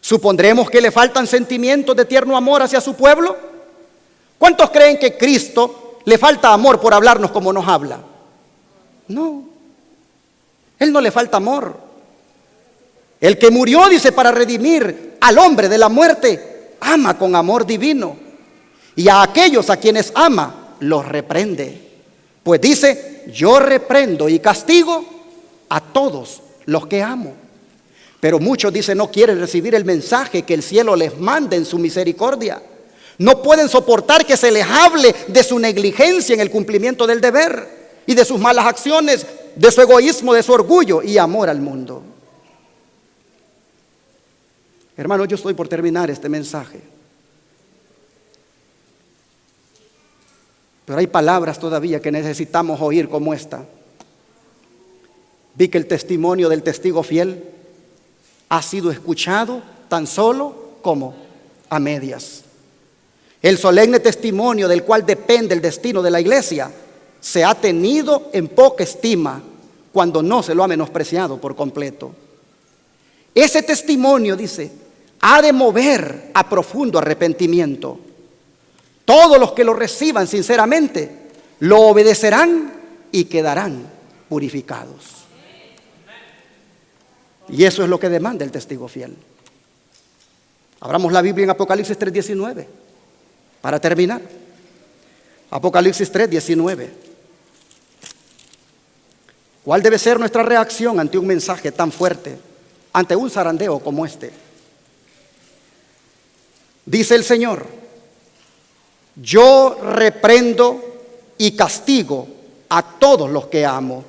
¿Supondremos que le faltan sentimientos de tierno amor hacia su pueblo? ¿Cuántos creen que Cristo le falta amor por hablarnos como nos habla? No, Él no le falta amor. El que murió, dice, para redimir al hombre de la muerte, ama con amor divino. Y a aquellos a quienes ama, los reprende. Pues dice, yo reprendo y castigo a todos los que amo. Pero muchos, dice, no quieren recibir el mensaje que el cielo les manda en su misericordia. No pueden soportar que se les hable de su negligencia en el cumplimiento del deber y de sus malas acciones, de su egoísmo, de su orgullo y amor al mundo. Hermanos, yo estoy por terminar este mensaje, pero hay palabras todavía que necesitamos oír como esta. Vi que el testimonio del testigo fiel ha sido escuchado tan solo como a medias. El solemne testimonio del cual depende el destino de la iglesia se ha tenido en poca estima cuando no se lo ha menospreciado por completo. Ese testimonio, dice, ha de mover a profundo arrepentimiento. Todos los que lo reciban sinceramente lo obedecerán y quedarán purificados. Y eso es lo que demanda el testigo fiel. Abramos la Biblia en Apocalipsis 3:19 para terminar. Apocalipsis 3:19. ¿Cuál debe ser nuestra reacción ante un mensaje tan fuerte, ante un zarandeo como este? Dice el Señor, yo reprendo y castigo a todos los que amo.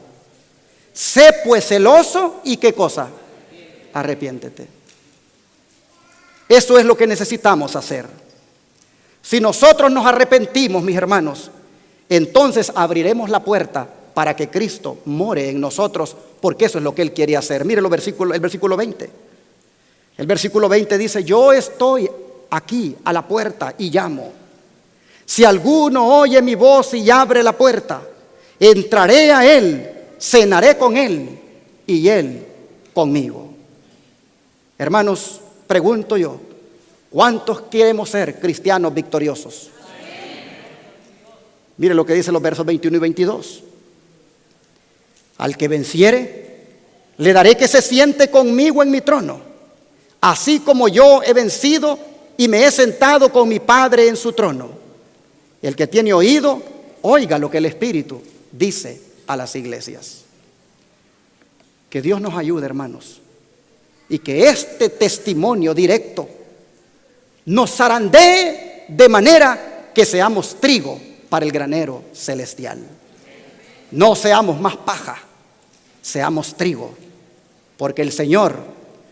Sé pues celoso y ¿qué cosa? Arrepiéntete. Eso es lo que necesitamos hacer. Si nosotros nos arrepentimos, mis hermanos, entonces abriremos la puerta para que Cristo more en nosotros, porque eso es lo que Él quiere hacer. Mire el versículo 20. El versículo 20 dice: yo estoy aquí a la puerta y llamo. Si alguno oye mi voz y abre la puerta, entraré a él, cenaré con él y él conmigo. Hermanos, pregunto yo, ¿cuántos queremos ser cristianos victoriosos? Mire lo que dice los versos 21 y 22. Al que venciere, le daré que se siente conmigo en mi trono, así como yo he vencido y me he sentado con mi Padre en su trono. El que tiene oído, oiga lo que el Espíritu dice a las iglesias. Que Dios nos ayude, hermanos, y que este testimonio directo nos zarandee de manera que seamos trigo para el granero celestial. No seamos más paja, seamos trigo, porque el Señor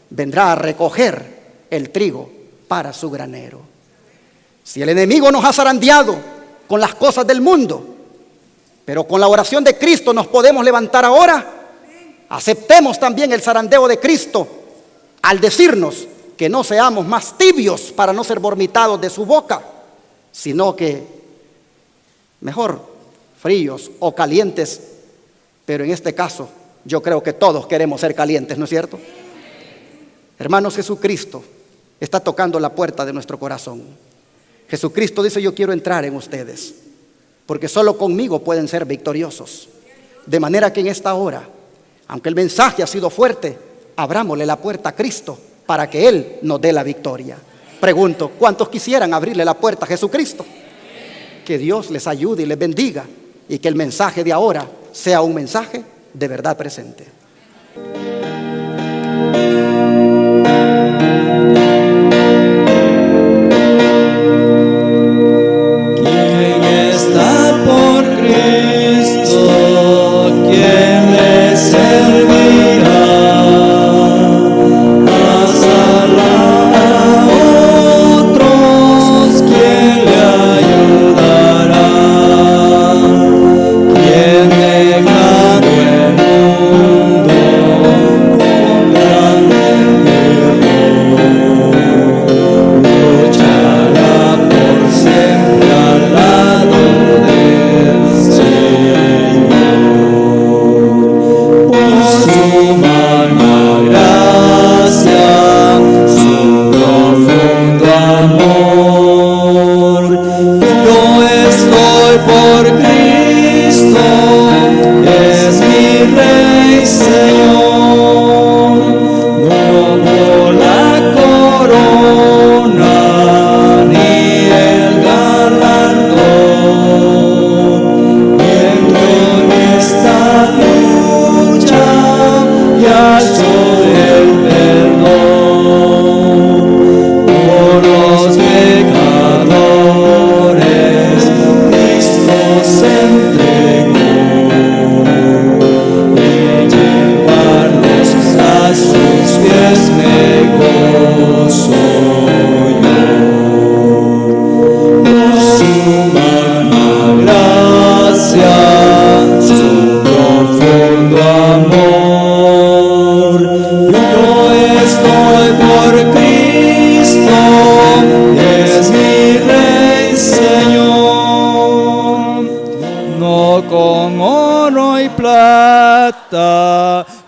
vendrá a recoger el trigo para su granero. Si el enemigo nos ha zarandeado con las cosas del mundo, pero con la oración de Cristo nos podemos levantar ahora, aceptemos también el zarandeo de Cristo al decirnos que no seamos más tibios para no ser vomitados de su boca, sino que mejor fríos o calientes, pero en este caso yo creo que todos queremos ser calientes, ¿no es cierto? Hermanos, Jesucristo está tocando la puerta de nuestro corazón. Jesucristo dice: yo quiero entrar en ustedes, porque solo conmigo pueden ser victoriosos. De manera que en esta hora, aunque el mensaje ha sido fuerte, abrámosle la puerta a Cristo para que Él nos dé la victoria. Pregunto, ¿cuántos quisieran abrirle la puerta a Jesucristo? Que Dios les ayude y les bendiga, y que el mensaje de ahora sea un mensaje de verdad presente.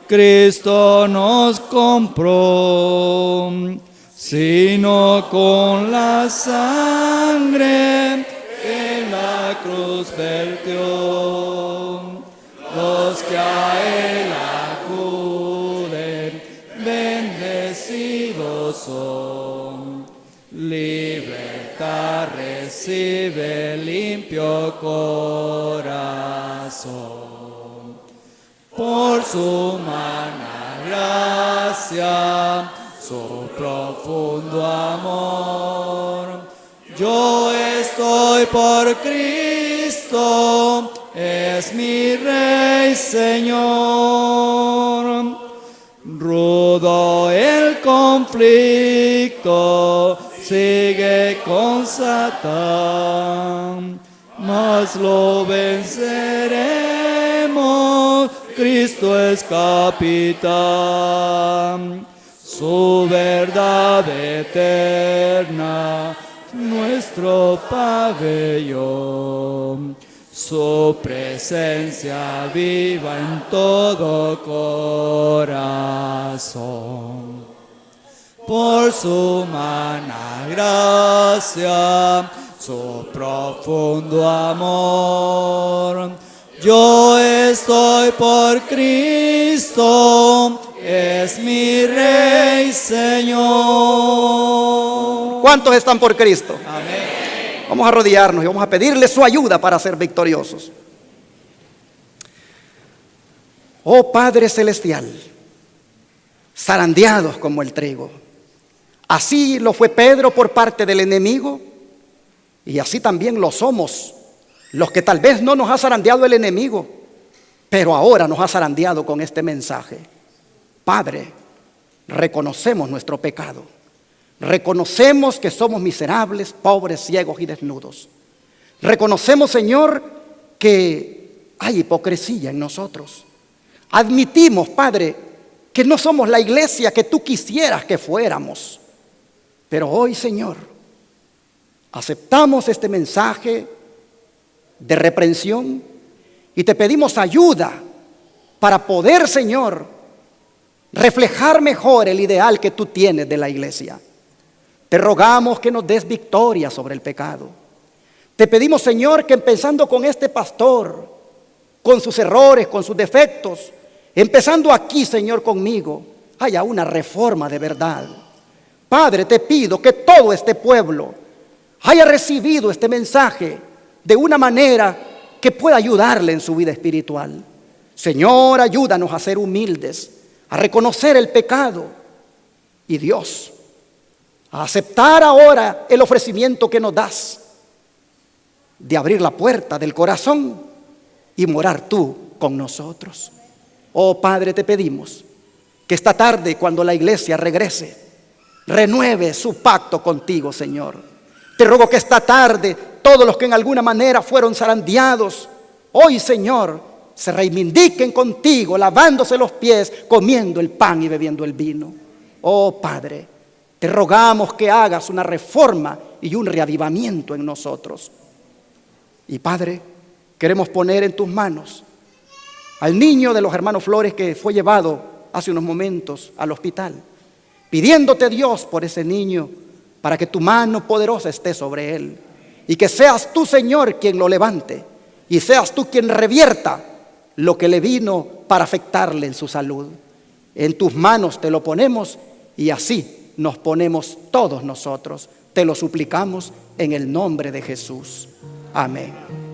Cristo nos compró, sino con la sangre que en la cruz vertió. Los que a Él acuden, bendecidos son. Libertad recibe, limpio corazón. Por su magna gracia, su profundo amor, yo estoy estoy por Cristo, es mi Rey, Señor. Rudo el conflicto, sigue con Satán, mas lo venceremos, Cristo es capitán. Su verdad eterna, nuestro pabellón, su presencia viva en todo corazón. Por su humana gracia, su profundo amor, yo estoy por Cristo, es mi Rey, Señor. ¿Cuántos están por Cristo? Amén. Vamos a arrodillarnos y vamos a pedirle su ayuda para ser victoriosos. Oh Padre Celestial, zarandeados como el trigo. Así lo fue Pedro por parte del enemigo, y así también lo somos los que tal vez no nos ha zarandeado el enemigo, pero ahora nos ha zarandeado con este mensaje. Padre, reconocemos nuestro pecado, reconocemos que somos miserables, pobres, ciegos y desnudos. Reconocemos, Señor, que hay hipocresía en nosotros. Admitimos, Padre, que no somos la iglesia que tú quisieras que fuéramos. Pero hoy, Señor, aceptamos este mensaje de reprensión y te pedimos ayuda para poder, Señor, reflejar mejor el ideal que tú tienes de la iglesia. Te rogamos que nos des victoria sobre el pecado. Te pedimos, Señor, que empezando con este pastor, con sus errores, con sus defectos, empezando aquí, Señor, conmigo, haya una reforma de verdad. Padre, te pido que todo este pueblo haya recibido este mensaje de una manera que pueda ayudarle en su vida espiritual. Señor, ayúdanos a ser humildes, a reconocer el pecado y Dios, a aceptar ahora el ofrecimiento que nos das de abrir la puerta del corazón y morar tú con nosotros. Oh Padre, te pedimos que esta tarde, cuando la iglesia regrese, renueve su pacto contigo, Señor. Te ruego que esta tarde todos los que en alguna manera fueron zarandeados, hoy, Señor, se reivindiquen contigo, lavándose los pies, comiendo el pan y bebiendo el vino. Oh Padre, te rogamos que hagas una reforma y un reavivamiento en nosotros. Y Padre, queremos poner en tus manos al niño de los hermanos Flores que fue llevado hace unos momentos al hospital, pidiéndote, Dios, por ese niño, para que tu mano poderosa esté sobre él y que seas tú, Señor, quien lo levante y seas tú quien revierta lo que le vino para afectarle en su salud. En tus manos te lo ponemos y así nos ponemos todos nosotros. Te lo suplicamos en el nombre de Jesús. Amén.